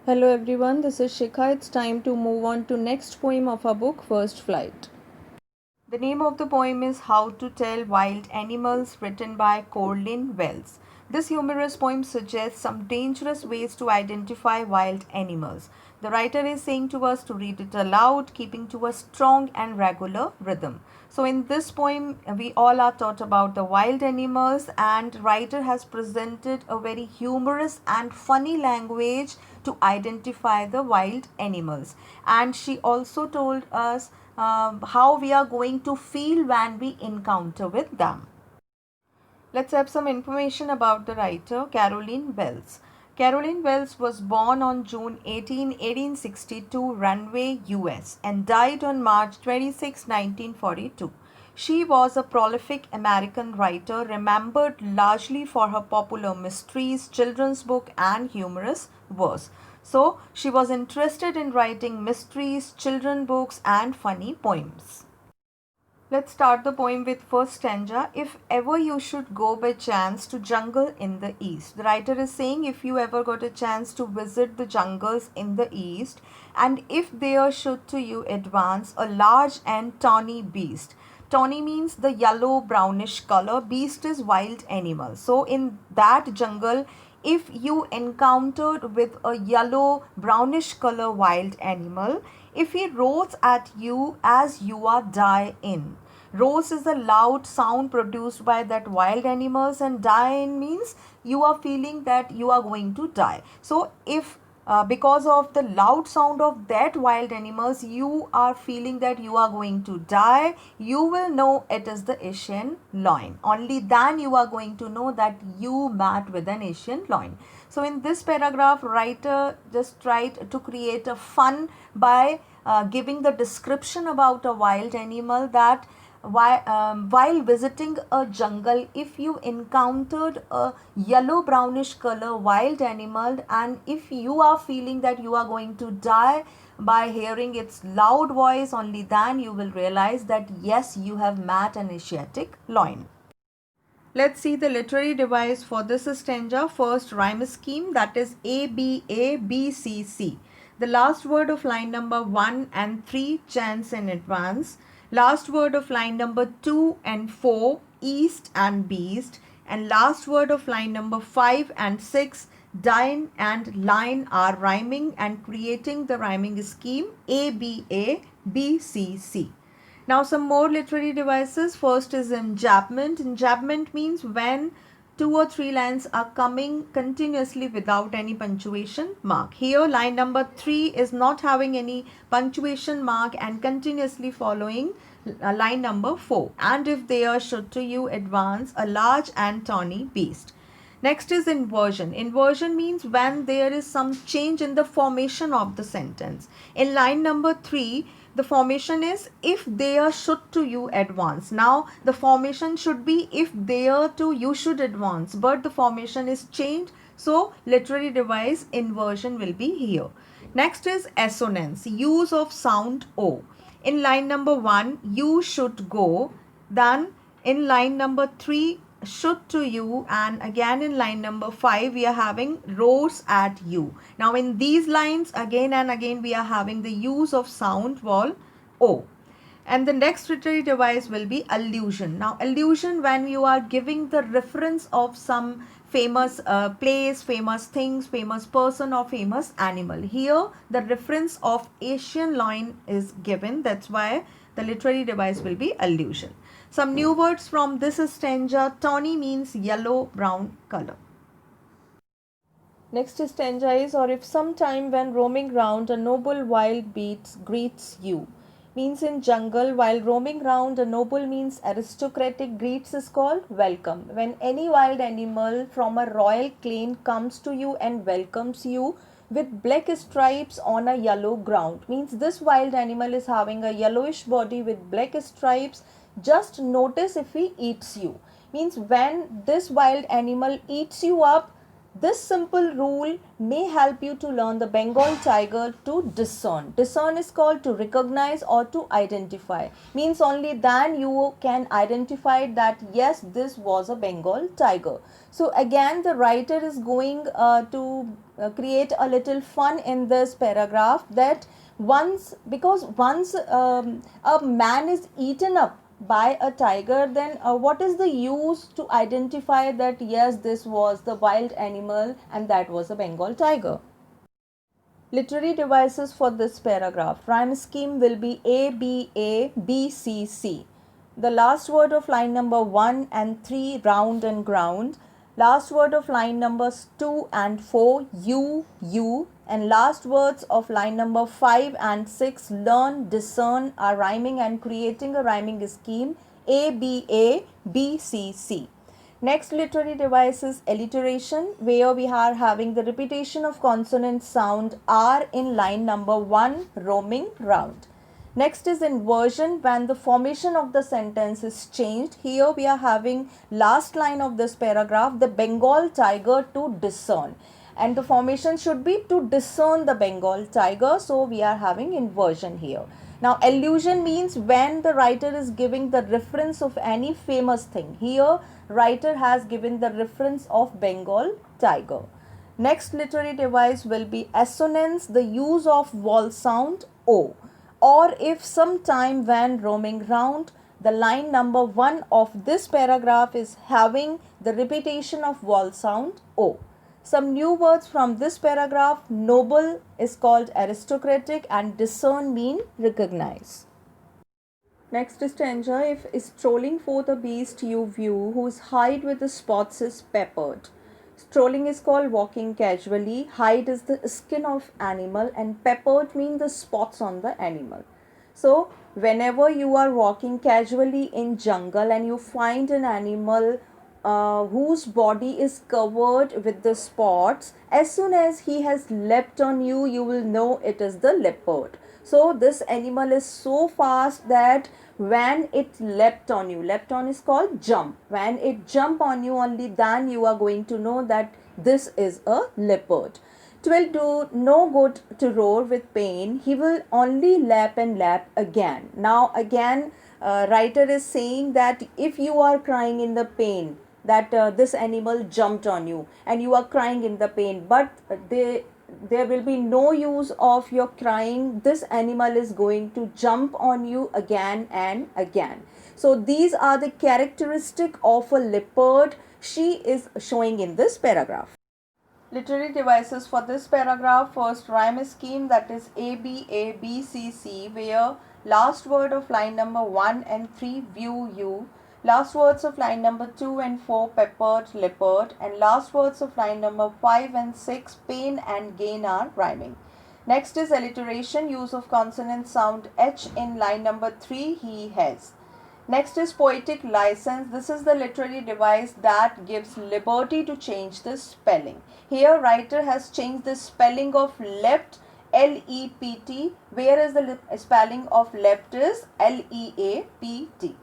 Hello everyone, this is Shikha. It's time to move on to next poem of our book, First Flight. The name of the poem is How to Tell Wild Animals, written by Corlin Wells. This humorous poem suggests some dangerous ways to identify wild animals. The writer is saying to us to read it aloud, keeping to a strong and regular rhythm. So in this poem, we all are taught about the wild animals, and writer has presented a very humorous and funny language to identify the wild animals. And she also told us how we are going to feel when we encounter with them. Let's have some information about the writer Caroline Wells. Caroline Wells was born on June 18, 1862, Runway, US, and died on March 26, 1942. She was a prolific American writer, remembered largely for her popular mysteries, children's book, and humorous verse. So, she was interested in writing mysteries, children books, and funny poems. Let's start the poem with first stanza. If ever you should go by chance to jungle in the east. The writer is saying if you ever got a chance to visit the jungles in the east, and if there should to you advance a large and tawny beast. Tawny means the yellow brownish color. Beast is wild animal. So in that jungle, if you encountered with a yellow brownish color wild animal, if he roars at you as you are dying. Roars is a loud sound produced by that wild animals, and dying means you are feeling that you are going to die. So if because of the loud sound of that wild animals you are feeling that you are going to die, you will know it is the Asian lion. Only then you are going to know that you met with an Asian lion. So in this paragraph, writer just tried to create a fun by giving the description about a wild animal, that while visiting a jungle, if you encountered a yellow brownish color wild animal, and if you are feeling that you are going to die by hearing its loud voice, only then you will realize that yes, you have met an Asiatic lion. Let's see the literary device for this stanza. First, rhyme scheme, that is A B A B C C. The last word of line number 1 and 3, chance in advance. Last word of line number 2 and 4, east and beast. And last word of line number 5 and 6, dine and line, are rhyming and creating the rhyming scheme A B A B C C. Now some more literary devices. First is enjambment. Enjambment means when two or three lines are coming continuously without any punctuation mark. Here line number 3 is not having any punctuation mark and continuously following line number 4. And if there should to you advance a large and tawny beast. Next is inversion. Inversion means when there is some change in the formation of the sentence. In line number 3, the formation is if there should to you advance. Now the formation should be if there to you should advance, but the formation is changed. So literary device inversion will be here. Next is assonance, use of sound O. In line number 1, you should go. Then in line number 3, should to you, and again in line number 5 we are having roars at you. Now in these lines again and again we are having the use of sound vowel O. And the next literary device will be allusion. Now allusion, when you are giving the reference of some famous place, famous things, famous person, or famous animal. Here the reference of Asian lion is given, that's why the literary device will be allusion. Some new words from this stanza. Tawny means yellow brown color. Next stanza is, or if sometime when roaming round a noble wild beast greets you. Means in jungle while roaming round, a noble means aristocratic, greets is called welcome. When any wild animal from a royal clan comes to you and welcomes you with black stripes on a yellow ground, means this wild animal is having a yellowish body with black stripes. Just notice if he eats you. Means when this wild animal eats you up, This simple rule may help you to learn the Bengal tiger to discern. Discern is called to recognize or to identify. Means only then you can identify that yes, this was a Bengal tiger. So again, the writer is going to create a little fun in this paragraph, that once a man is eaten up by a tiger, then what is the use to identify that yes, this was the wild animal and that was a Bengal tiger? Literary devices for this paragraph. Rhyme scheme will be A, B, A, B, C, C. The last word of line number 1 and 3, round and ground. Last word of line numbers 2 and 4, you. And last words of line number 5 and 6, learn, discern, are rhyming and creating a rhyming scheme A, B, C, C. Next literary device is alliteration, where we are having the repetition of consonant sound R in line number 1, roaming round. Next is inversion, when the formation of the sentence is changed. Here we are having last line of this paragraph, the Bengal tiger to discern. And the formation should be to discern the Bengal tiger. So we are having inversion here. Now allusion means when the writer is giving the reference of any famous thing. Here writer has given the reference of Bengal tiger. Next literary device will be assonance, the use of vowel sound O. Or if sometime when roaming round, the line number 1 of this paragraph is having the repetition of vowel sound O. Some new words from this paragraph. Noble is called aristocratic and discern mean recognize. Next stanza, if strolling forth a beast you view, whose hide with the spots is peppered. Strolling is called walking casually. Hide is the skin of animal and peppered mean the spots on the animal. So whenever you are walking casually in jungle and you find an animal whose body is covered with the spots, as soon as he has leapt on you, you will know it is the leopard. So this animal is so fast that when it leapt on you, leapt on is called jump. When it jump on you, only then you are going to know that this is a leopard. 'Twill do no good to roar with pain, he will only lap and lap again. Now again, writer is saying that if you are crying in the pain, that this animal jumped on you and you are crying in the pain, but there will be no use of your crying. This animal is going to jump on you again and again. So these are the characteristic of a leopard she is showing in this paragraph. Literary devices for this paragraph. First, rhyme scheme, that is A, B, C, where last word of line number 1 and 3, view, you. Last words of line number 2 and 4, peppered, leopard. And last words of line number 5 and 6, pain and gain, are rhyming. Next is alliteration, use of consonant sound H in line number 3, he, has. Next is poetic license. This is the literary device that gives liberty to change the spelling. Here writer has changed the spelling of leapt, L-E-P-T, whereas the spelling of leapt is L-E-A-P-T.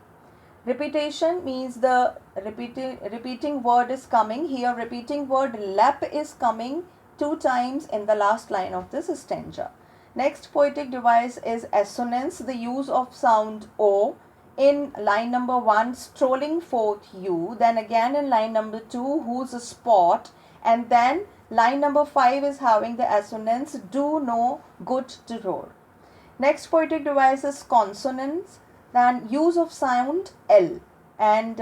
Repetition means the repeating word is coming. Here repeating word lap is coming 2 times in the last line of this stanza. Next poetic device is assonance, the use of sound O in line number 1, strolling forth you, then again in line number 2, who's a spot, and then line number 5 is having the assonance, do no good to roar. Next poetic device is consonants, then use of sound L, and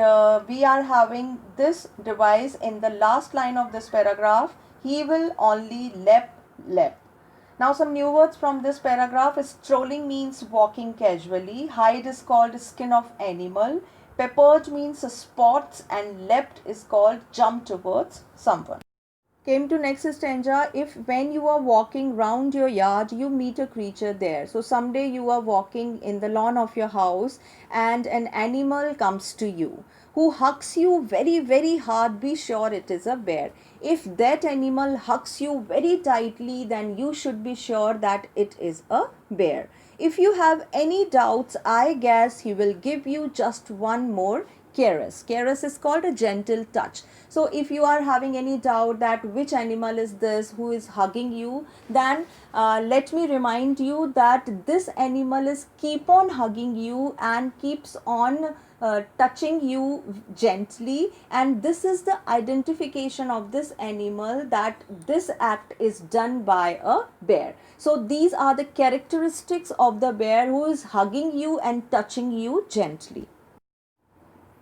we are having this device in the last line of this paragraph, he will only lap. Now some new words from this paragraph is strolling means walking casually, hide is called skin of animal, peppered means spots, and leapt is called jump towards someone. Came to next stanza, if when you are walking round your yard you meet a creature there. So someday you are walking in the lawn of your house and an animal comes to you who hugs you very hard, be sure it is a bear. If that animal hugs you very tightly, then you should be sure that it is a bear. If you have any doubts, I guess he will give you just one more caress. Caress is called a gentle touch. So if you are having any doubt that which animal is this who is hugging you, then let me remind you that this animal is keep on hugging you and keeps on touching you gently, and this is the identification of this animal that this act is done by a bear. So these are the characteristics of the bear who is hugging you and touching you gently.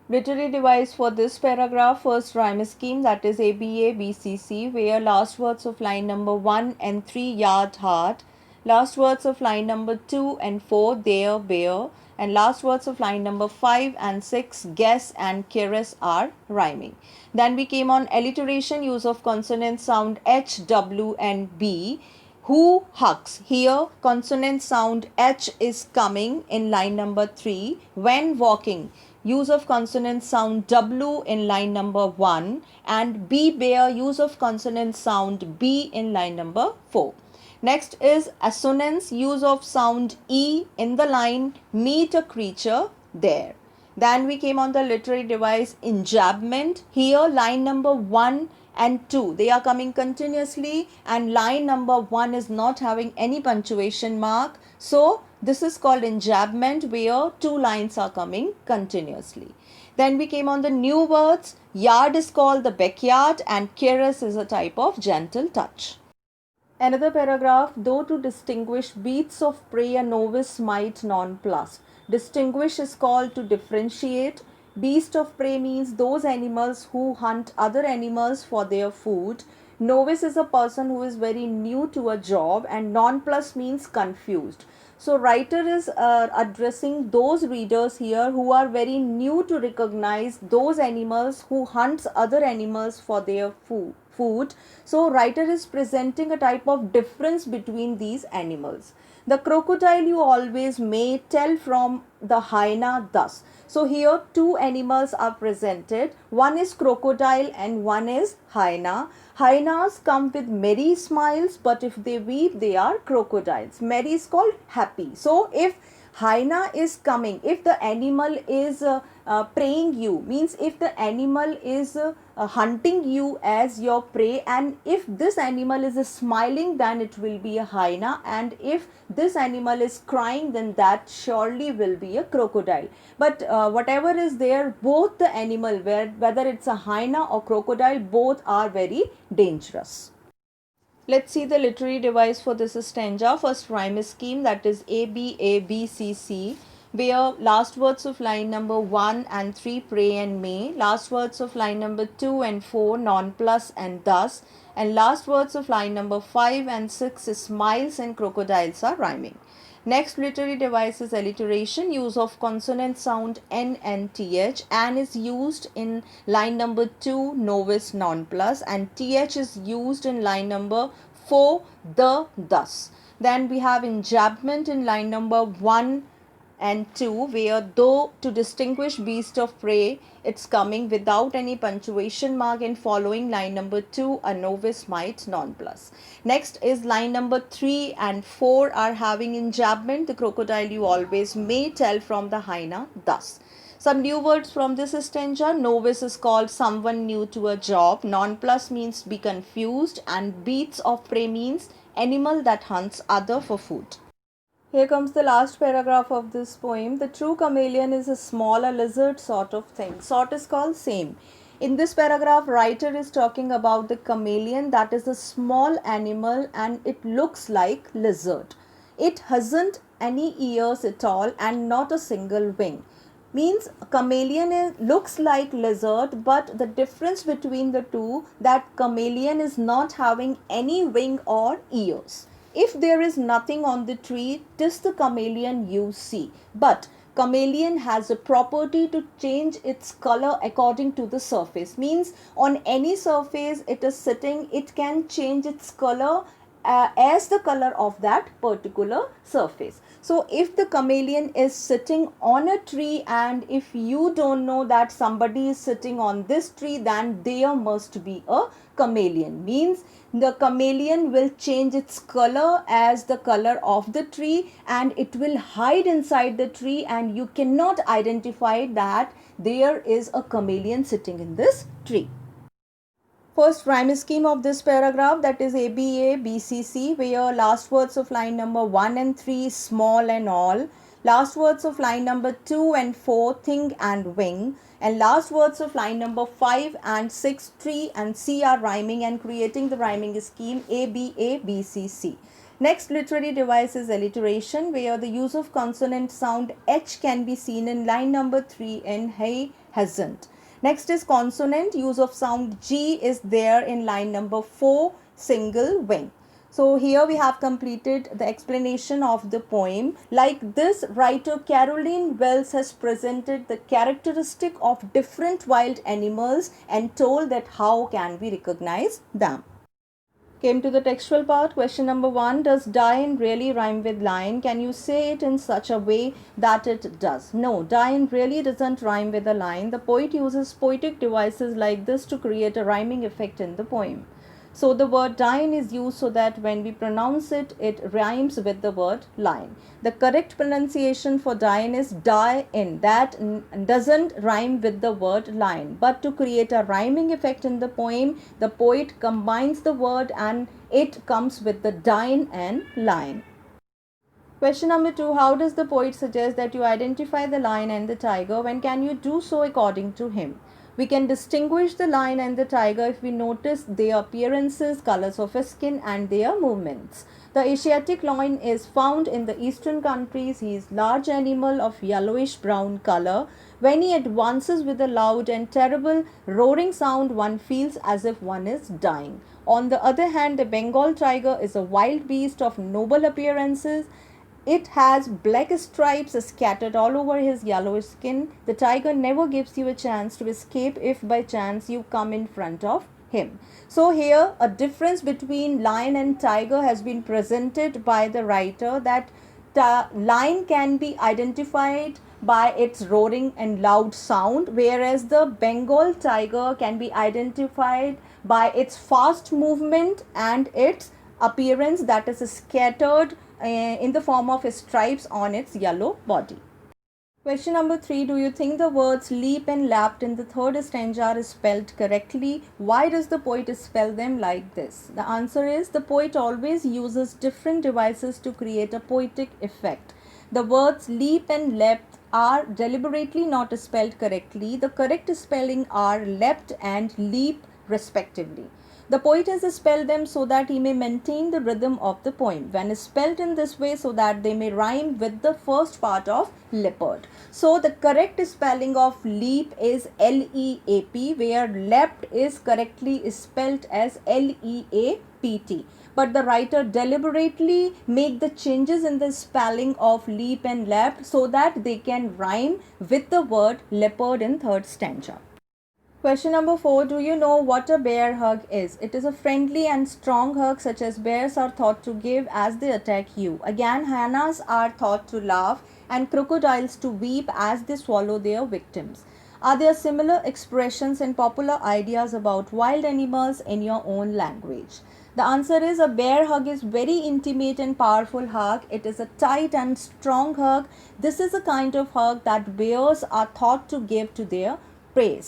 Literary device for this paragraph, first rhyme scheme, that is ABA BCC, where last words of line number 1 and 3 yard heart, last words of line number 2 and 4 there bear, and last words of line number 5 and 6 guess and caress are rhyming. Then we came on alliteration, use of consonant sound H, W and B. Who hugs? Here consonant sound H is coming in line number 3. When walking, use of consonant sound W in line number 1, and B bear, use of consonant sound B in line number 4. Next is assonance, use of sound E in the line meet a creature there. Then we came on the literary device enjambment. Here line number 1 and 2, they are coming continuously, and line number 1 is not having any punctuation mark. So this is called enjambment, where 2 lines are coming continuously. Then we came on the new words. Yard is called the backyard, and caress is a type of gentle touch. Another paragraph, though to distinguish beasts of prey a novice might nonplus. Distinguish is called to differentiate. Beast of prey means those animals who hunt other animals for their food. Novice is a person who is very new to a job, and nonplus means confused. So writer is addressing those readers here who are very new to recognize those animals who hunts other animals for their food. So writer is presenting a type of difference between these animals. The crocodile you always may tell from the hyena thus. So here 2 animals are presented. One is crocodile and one is hyena. Hyenas come with merry smiles, but if they weep, they are crocodiles. Merry is called happy. So if hyena is coming, if the animal is preying you, means if the animal is hunting you as your prey, and if this animal is smiling, then it will be a hyena, and if this animal is crying, then that surely will be a crocodile. But whatever is there, both the animal, whether it's a hyena or crocodile, both are very dangerous. Let's see the literary device for this stanza. First rhyme scheme, that is ABABCC, where last words of line number 1 and 3 pray and may, last words of line number 2 and 4 nonplus and thus, and last words of line number 5 and 6 smiles and crocodiles are rhyming. Next literary device is alliteration, use of consonant sound N and TH. N is used in line number 2, novice nonplus, and TH is used in line number 4, the, thus. Then we have enjambment in line number 1 and 2, where though to distinguish beast of prey, it's coming without any punctuation mark, and following line number 2, a novice might nonplus. Next is line number 3 and 4 are having enjambment, the crocodile you always may tell from the hyena thus. Some new words from this stanza. Novice is called someone new to a job, nonplus means be confused, and beasts of prey means animal that hunts other for food. Here comes the last paragraph of this poem. The true chameleon is a smaller lizard sort of thing. Sort is called same. In this paragraph, writer is talking about the chameleon, that is a small animal, and it looks like lizard. It hasn't any ears at all and not a single wing. Means chameleon looks like lizard, but the difference between the two, that chameleon is not having any wing or ears. If there is nothing on the tree, 'tis the chameleon you see. But chameleon has a property to change its color according to the surface. Means on any surface it is sitting, it can change its color as the color of that particular surface. So if the chameleon is sitting on a tree, and if you don't know that somebody is sitting on this tree, then there must be a chameleon. Means the chameleon will change its color as the color of the tree, and it will hide inside the tree, and you cannot identify that there is a chameleon sitting in this tree. First rhyme scheme of this paragraph, that is ABA, BCC, where last words of line number 1 and 3, small and all. Last words of line number 2 and 4, thing and wing. And last words of line number 5 and 6, tree and C are rhyming and creating the rhyming scheme ABA, BCC. Next literary device is alliteration, where the use of consonant sound H can be seen in line number 3 in he, hasn't. Next is consonant, use of sound G is there in line number 4, single wing. So here we have completed the explanation of the poem. Like this, writer Caroline Wells has presented the characteristic of different wild animals and told that how can we recognize them. Came to the textual part. Question number 1. Does dine really rhyme with line? Can you say it in such a way that it does? No, dine really doesn't rhyme with a line. The poet uses poetic devices like this to create a rhyming effect in the poem. So the word dine is used so that when we pronounce it, it rhymes with the word line. The correct pronunciation for dine is die-in. That doesn't rhyme with the word line. But to create a rhyming effect in the poem, the poet combines the word and it comes with the dine and line. Question number 2. How does the poet suggest that you identify the lion and the tiger? When can you do so according to him? We can distinguish the lion and the tiger if we notice their appearances, colors of skin and their movements. The Asiatic lion is found in the eastern countries. He is large animal of yellowish brown color. When he advances with a loud and terrible roaring sound, one feels as if one is dying. On the other hand, the Bengal tiger is a wild beast of noble appearances. It has black stripes scattered all over his yellowish skin. The tiger never gives you a chance to escape if by chance you come in front of him. So here a difference between lion and tiger has been presented by the writer, that the lion can be identified by its roaring and loud sound, whereas the Bengal tiger can be identified by its fast movement and its appearance, that is scattered in the form of stripes on its yellow body. Question number 3. Do you think the words leap and lapped in the third stanza are spelled correctly? Why does the poet spell them like this? The answer is the poet always uses different devices to create a poetic effect. The words leap and leapt are deliberately not spelled correctly. The correct spelling are leapt and leap respectively. The poet has spelled them so that he may maintain the rhythm of the poem. When spelled in this way, so that they may rhyme with the first part of leopard. So the correct spelling of leap is L-E-A-P, where leapt is correctly spelled as L-E-A-P-T. But the writer deliberately make the changes in the spelling of leap and leapt so that they can rhyme with the word leopard in third stanza. Question number 4. Do you know what a bear hug is? It is a friendly and strong hug such as bears are thought to give as they attack you. Again, hyenas are thought to laugh and crocodiles to weep as they swallow their victims. Are there similar expressions and popular ideas about wild animals in your own language? The answer is a bear hug is very intimate and powerful hug. It is a tight and strong hug. This is a kind of hug that bears are thought to give to their prey.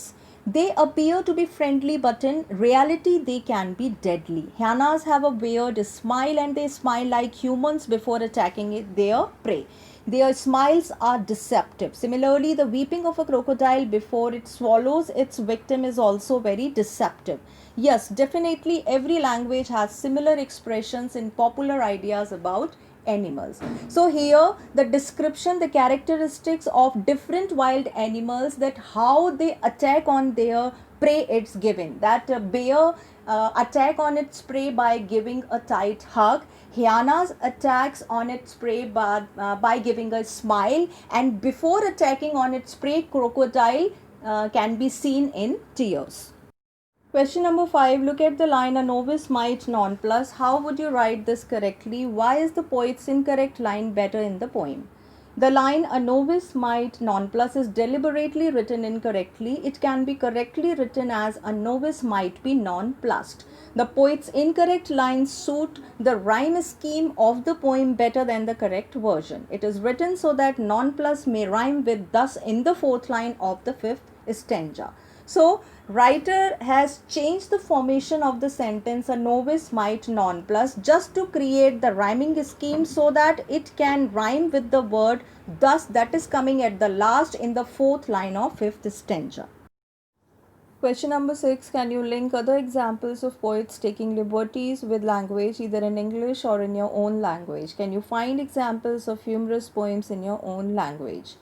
They appear to be friendly, but in reality they can be deadly. Hyenas have a weird smile and they smile like humans before attacking their prey. Their smiles are deceptive. Similarly, the weeping of a crocodile before it swallows its victim is also very deceptive. Yes, definitely every language has similar expressions in popular ideas about animals. So here the description, the characteristics of different wild animals, that how they attack on their prey, it's given. That a bear attack on its prey by giving a tight hug. Hyenas attacks on its prey by giving a smile, and before attacking on its prey, crocodile can be seen in tears. Question number 5. Look at the line, a novice might nonplus. How would you write this correctly? Why is the poet's incorrect line better in the poem? The line "a novice might" non-plus is deliberately written incorrectly. It can be correctly written as "a novice might be non-plussed." The poet's incorrect lines suit the rhyme scheme of the poem better than the correct version. It is written so that non-plus may rhyme with "thus" in the fourth line of the fifth stanza. So, writer has changed the formation of the sentence "a novice might" non-plus just to create the rhyming scheme so that it can rhyme with the word "thus" that is coming at the last in the fourth line of fifth stanza. Question number 6. Can you link other examples of poets taking liberties with language either in English or in your own language? Can you find examples of humorous poems in your own language?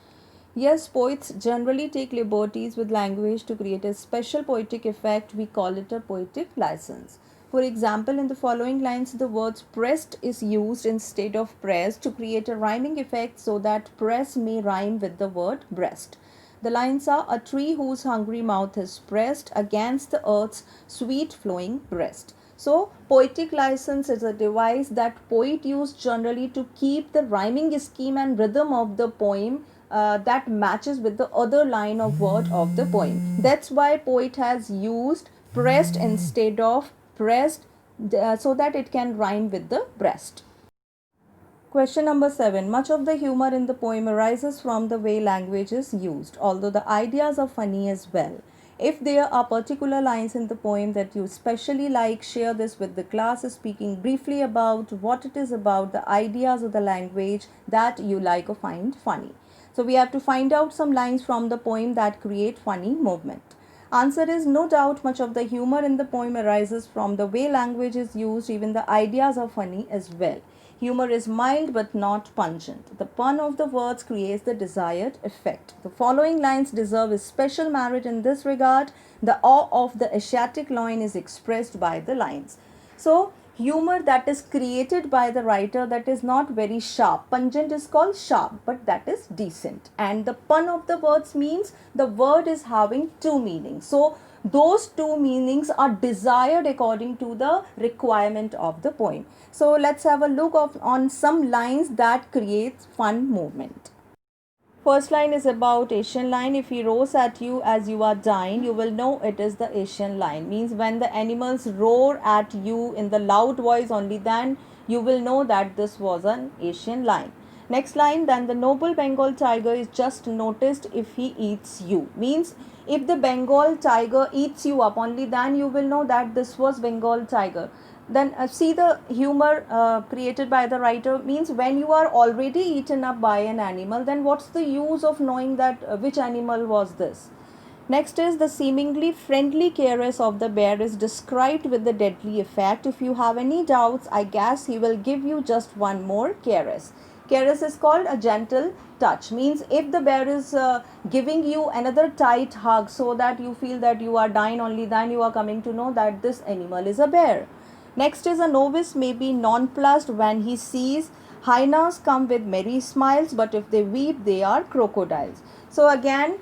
Yes, poets generally take liberties with language to create a special poetic effect. We call it a poetic license. For example, in the following lines, the words "pressed" is used instead of "pressed" to create a rhyming effect so that "press" may rhyme with the word "breast." The lines are: "A tree whose hungry mouth is pressed against the earth's sweet flowing breast." So, poetic license is a device that poet use generally to keep the rhyming scheme and rhythm of the poem that matches with the other line of word of the poem. That's why poet has used "pressed" instead of "pressed" so that it can rhyme with the breast. Question number 7. Much of the humor in the poem arises from the way language is used, although the ideas are funny as well. If there are particular lines in the poem that you especially like, share this with the class, speaking briefly about what it is about the ideas of the language that you like or find funny. So we have to find out some lines from the poem that create funny movement. Answer is no doubt much of the humor in the poem arises from the way language is used. Even the ideas are funny as well. Humor is mild but not pungent. The pun of the words creates the desired effect. The following lines deserve a special merit in this regard. The awe of the Asiatic loin is expressed by the lines. So, humor that is created by the writer that is not very sharp. Pungent is called sharp, but that is decent. And the pun of the words means the word is having two meanings. So, those two meanings are desired according to the requirement of the poem. So let's have a look on some lines that creates fun movement. First line is about Asian lion. If he roars at you as you are dying, you will know it is the Asian lion. Means when the animals roar at you in the loud voice, only then you will know that this was an Asian lion. Next line, then the noble Bengal tiger is just noticed if he eats you. Means if the Bengal tiger eats you up, only then you will know that this was Bengal tiger. Then see the humor created by the writer. Means when you are already eaten up by an animal, then what's the use of knowing that which animal was this? Next is the seemingly friendly caress of the bear is described with the deadly effect. If you have any doubts, I guess he will give you just one more caress. Caress is called a gentle touch. Means if the bear is giving you another tight hug so that you feel that you are dying, only then you are coming to know that this animal is a bear. Next is a novice may be nonplussed when he sees hyenas come with merry smiles, but if they weep, they are crocodiles. So again,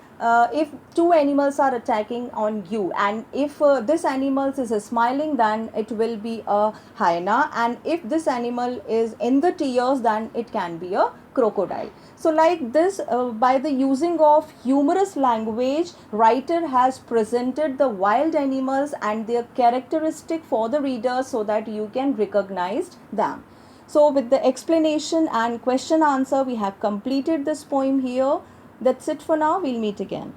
if two animals are attacking on you, and if this animal is smiling, then it will be a hyena, and if this animal is in the tears, then it can be a crocodile. So like this, by the using of humorous language, writer has presented the wild animals and their characteristic for the reader so that you can recognize them. So with the explanation and question answer, we have completed this poem here. That's it for now. We'll meet again.